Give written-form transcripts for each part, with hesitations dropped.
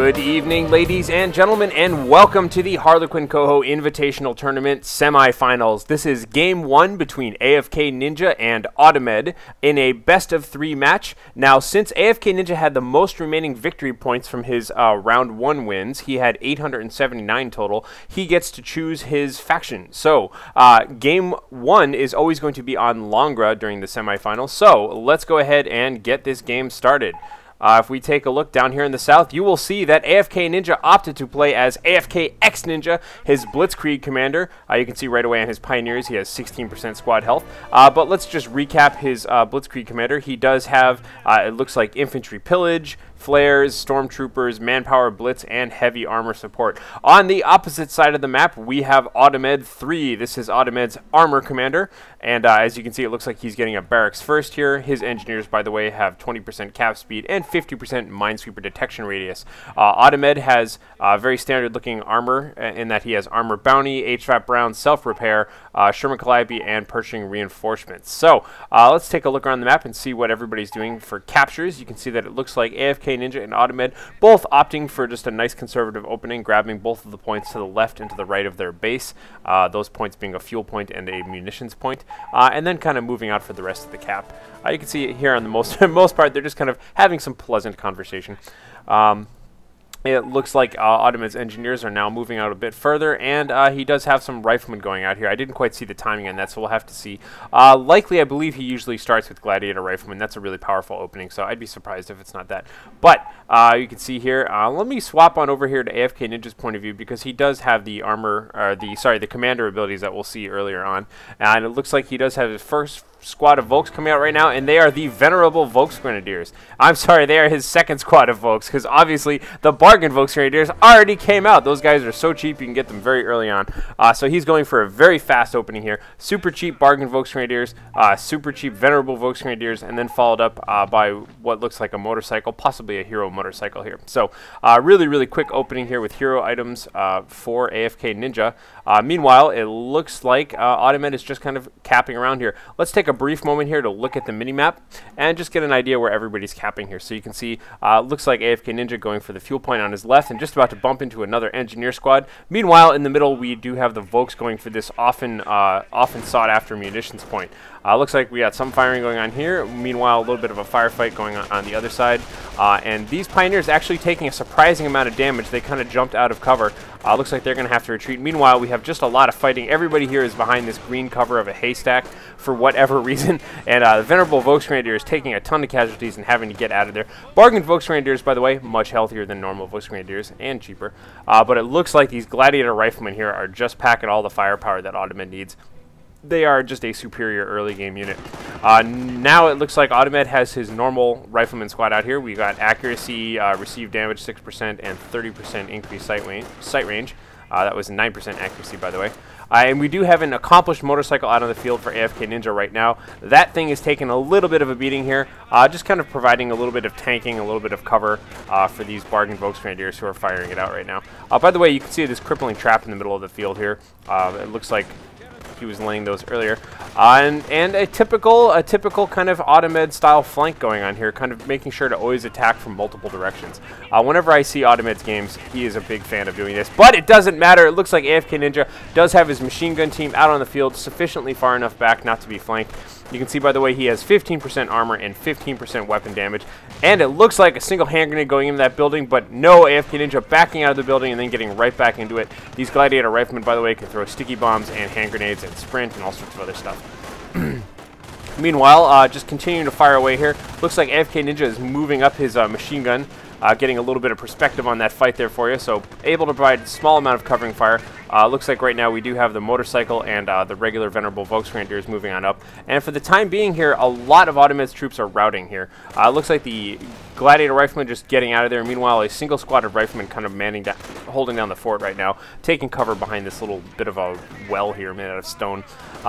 Good evening, ladies and gentlemen, and welcome to the HarlequinCoHO Invitational Tournament semifinals. This is Game 1 between AFKNinja and Audemed in a best-of-3 match. Now, since AFKNinja had the most remaining victory points from his round 1 wins, he had 879 total, he gets to choose his faction. So, Game 1 is always going to be on Langres during the semifinals, so let's go ahead and get this game started. If we take a look down here in the south, you will see that AFKNinja opted to play as AFKNinja, his Blitzkrieg commander. You can see right away on his Pioneers he has 16% squad health. But let's just recap his Blitzkrieg commander. He does have, it looks like infantry pillage, flares, stormtroopers, manpower blitz, and heavy armor support. On the opposite side of the map, we have Audemed 3. This is Audemed's armor commander, and as you can see, it looks like he's getting a barracks first here. His engineers, by the way, have 20% cap speed and 50% minesweeper detection radius. Audemed has very standard-looking armor in that he has armor bounty, HVAP round, self-repair, Sherman Calliope, and Pershing reinforcements. So let's take a look around the map and see what everybody's doing for captures. You can see that it looks like AFKNinja and Audemed both opting for just a nice conservative opening, grabbing both of the points to the left and to the right of their base, those points being a fuel point and a munitions point, and then kind of moving out for the rest of the cap. You can see here on the most part, they're just kind of having some pleasant conversation. It looks like Audemed's engineers are now moving out a bit further, and he does have some riflemen going out here. I didn't quite see the timing on that, so we'll have to see. Likely, I believe he usually starts with Gladiator Riflemen. That's a really powerful opening, so I'd be surprised if it's not that. But you can see here, let me swap on over here to AFKNinja's point of view, because he does have the armor, or the commander abilities that we'll see earlier on. And it looks like he does have his first squad of Volks coming out right now, and they are the venerable Volks Grenadiers. I'm sorry, they are his second squad of Volks, because obviously the bargain Volks Grenadiers already came out. Those guys are so cheap, you can get them very early on. So he's going for a very fast opening here. Super cheap bargain Volks Grenadiers, super cheap venerable Volks Grenadiers, and then followed up by what looks like a motorcycle, possibly a hero motorcycle here. So really quick opening here with hero items for AFKNinja. Meanwhile, it looks like Audemed is just kind of capping around here. Let's take a brief moment here to look at the minimap and just get an idea where everybody's capping here. So you can see, looks like AFKNinja going for the fuel point on his left and just about to bump into another engineer squad. Meanwhile, in the middle, we do have the Volks going for this often sought after munitions point. Looks like we got some firing going on here. Meanwhile, a little bit of a firefight going on the other side. And these Pioneers actually taking a surprising amount of damage. They kind of jumped out of cover. Looks like they're going to have to retreat. Meanwhile, we have just a lot of fighting. Everybody here is behind this green cover of a haystack for whatever reason. And the venerable Volks Grenadier is taking a ton of casualties and having to get out of there. Bargain Volks Grenadiers, by the way, much healthier than normal Volks Grenadiers and cheaper. But it looks like these Gladiator Riflemen here are just packing all the firepower that Audemed needs. They are just a superior early game unit. Now it looks like Audemed has his normal rifleman squad out here. We got accuracy, received damage 6%, and 30% increased sight range. That was 9% accuracy, by the way. And we do have an accomplished motorcycle out on the field for AFKNinja right now. That thing is taking a little bit of a beating here, just kind of providing a little bit of tanking, a little bit of cover for these bargain Volks Grenadiers who are firing it out right now. By the way, you can see this crippling trap in the middle of the field here. It looks like he was laying those earlier, and a typical kind of Audemed style flank going on here, kind of making sure to always attack from multiple directions. Whenever I see Audemed's games, he is a big fan of doing this, but it doesn't matter. It looks like AFKNinja does have his machine gun team out on the field sufficiently far enough back not to be flanked. You can see, by the way, he has 15% armor and 15% weapon damage, and it looks like a single hand grenade going into that building, but no, AFKNinja backing out of the building and then getting right back into it. These Gladiator Riflemen, by the way, can throw sticky bombs and hand grenades and sprint and all sorts of other stuff. Meanwhile, just continuing to fire away here. Looks like AFKNinja is moving up his machine gun, getting a little bit of perspective on that fight there for you, so able to provide a small amount of covering fire. Looks like right now we do have the motorcycle and the regular venerable Volks Grenadiers moving on up. And for the time being here, a lot of Audemed's troops are routing here. Looks like the Gladiator Riflemen just getting out of there. Meanwhile, a single squad of Riflemen kind of holding down the fort right now, taking cover behind this little bit of a well here made out of stone.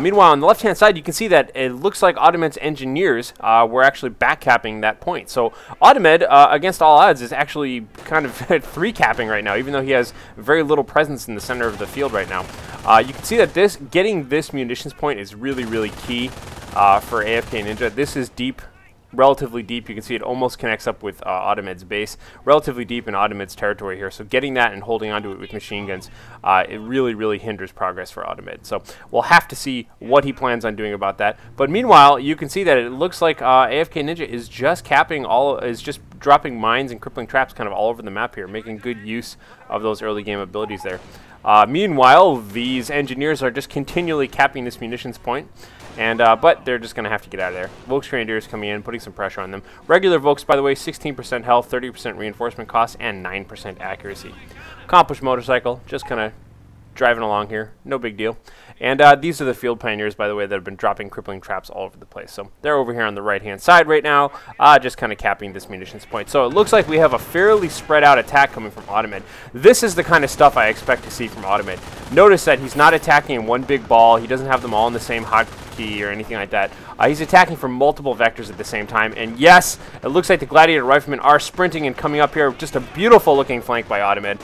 Meanwhile, on the left-hand side, you can see that it looks like Audemed's engineers were actually backcapping that point. So Audemed, against all odds, is actually kind of three-capping right now, even though he has very little presence in the center of the field right now. You can see that getting this munitions point is really key for AFKNinja. This is deep relatively deep. You can see it almost connects up with Audemed's base, relatively deep in Audemed's territory here. So getting that and holding onto it with machine guns, it really, really hinders progress for Audemed. So we'll have to see what he plans on doing about that. But meanwhile, you can see that it looks like AFKNinja is just just dropping mines and crippling traps kind of all over the map here, making good use of those early game abilities there. Meanwhile, these engineers are just continually capping this munitions point. But they're just going to have to get out of there. Volksgrenadiers coming in, putting some pressure on them. Regular Volks, by the way, 16% health, 30% reinforcement cost, and 9% accuracy. Accomplished motorcycle, just kind of driving along here. No big deal. And these are the field pioneers, by the way, that have been dropping crippling traps all over the place. So they're over here on the right-hand side right now, just kind of capping this munitions point. So it looks like we have a fairly spread out attack coming from Audemed. This is the kind of stuff I expect to see from Audemed. Notice that he's not attacking in one big ball. He doesn't have them all in the same hotkey or anything like that. He's attacking from multiple vectors at the same time. And yes, it looks like the Gladiator Riflemen are sprinting and coming up here. Just a beautiful looking flank by Audemed.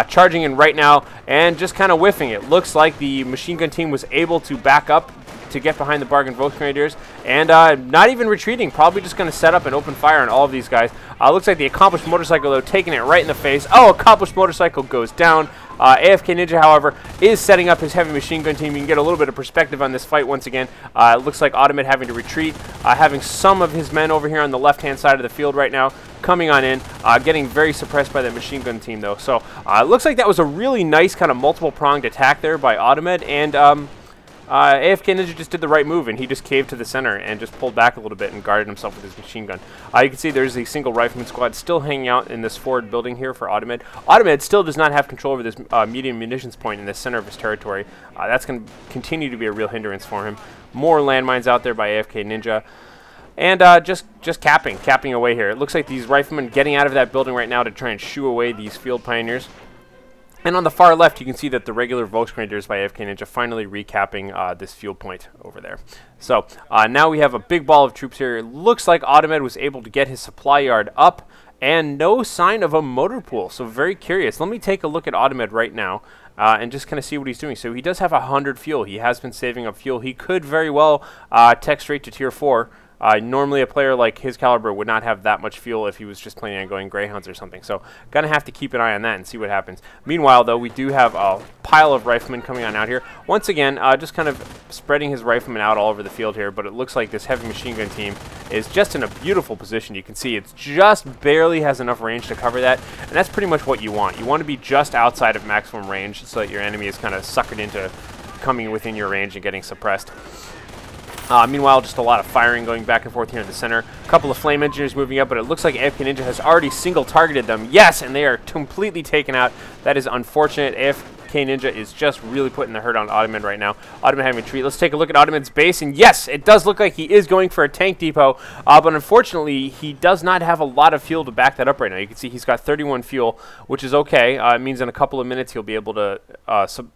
Charging in right now and just kind of whiffing. It looks like the machine gun team was able to back up to get behind the bargain Volksgrenadiers and not even retreating, probably just going to set up and open fire on all of these guys. Looks like the accomplished motorcycle, though, taking it right in the face. Oh, accomplished motorcycle goes down. AFKNinja, however, is setting up his heavy machine gun team. You can get a little bit of perspective on this fight once again. It looks like Audemed having to retreat, having some of his men over here on the left-hand side of the field right now, coming on in, getting very suppressed by the machine gun team, though. So it looks like that was a really nice kind of multiple-pronged attack there by Audemed, and AFKNinja just did the right move, and he just caved to the center and just pulled back a little bit and guarded himself with his machine gun. You can see there's a single rifleman squad still hanging out in this forward building here for Audemed. Audemed still does not have control over this medium munitions point in the center of his territory. That's going to continue to be a real hindrance for him. More landmines out there by AFKNinja. And just capping away here. It looks like these riflemen getting out of that building right now to try and shoo away these field pioneers. And on the far left, you can see that the regular Volksgrenadiers by AFKNinja finally recapping this field point over there. So now we have a big ball of troops here. It looks like Audemed was able to get his supply yard up, and no sign of a motor pool. So very curious. Let me take a look at Audemed right now and just kind of see what he's doing. So he does have 100 fuel. He has been saving up fuel. He could very well tech straight to tier 4. Normally a player like his caliber would not have that much fuel if he was just planning on going Greyhounds or something. So gonna have to keep an eye on that and see what happens. Meanwhile, though, we do have a pile of riflemen coming on out here. Once again, just kind of spreading his riflemen out all over the field here, but it looks like this heavy machine gun team is just in a beautiful position. You can see it's just barely has enough range to cover that, and that's pretty much what you want. You want to be just outside of maximum range so that your enemy is kind of suckered into coming within your range and getting suppressed. Meanwhile, just a lot of firing going back and forth here in the center. A couple of flame engineers moving up, but it looks like AFKNinja has already single targeted them. Yes, and they are completely taken out. That is unfortunate. AFKNinja is just really putting the hurt on Audemed right now. Audemed having a retreat. Let's take a look at Audemed's base, and yes, it does look like he is going for a tank depot, but unfortunately, he does not have a lot of fuel to back that up right now. You can see he's got 31 fuel, which is okay. It means in a couple of minutes he'll be able to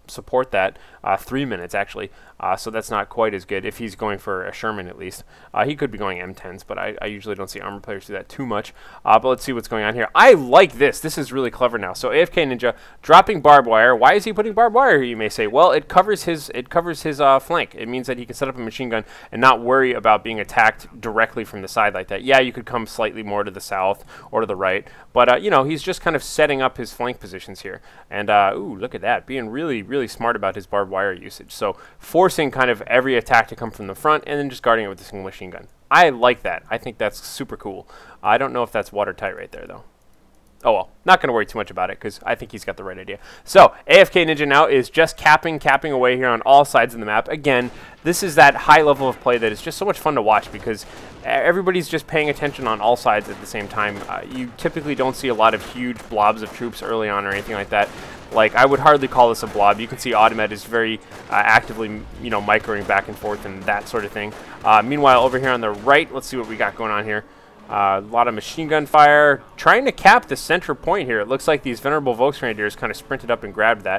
support that. 3 minutes, actually. So that's not quite as good if he's going for a Sherman, at least. He could be going M10s, but I usually don't see armor players do that too much. But let's see what's going on here. I like this. This is really clever now. So AFKNinja dropping barbed wire. Why is he putting barbed wire here, you may say? Well, it covers his flank. It means that he can set up a machine gun and not worry about being attacked directly from the side like that. Yeah, you could come slightly more to the south or to the right, but you know, he's just kind of setting up his flank positions here. And ooh, look at that, being really, really smart about his barbed wire usage. So forcing kind of every attack to come from the front and then just guarding it with a single machine gun. I like that. I think that's super cool. I don't know if that's watertight right there, though. Oh well, not going to worry too much about it because I think he's got the right idea. So AFKNinja now is just capping away here on all sides of the map. Again, this is that high level of play that is just so much fun to watch because everybody's just paying attention on all sides at the same time. You typically don't see a lot of huge blobs of troops early on or anything like that. Like, I would hardly call this a blob. You can see Audemed is very actively, you know, microing back and forth and that sort of thing. Meanwhile, over here on the right, let's see what we got going on here. A lot of machine gun fire, trying to cap the center point here. It looks like these venerable Volksgrenadiers kind of sprinted up and grabbed that.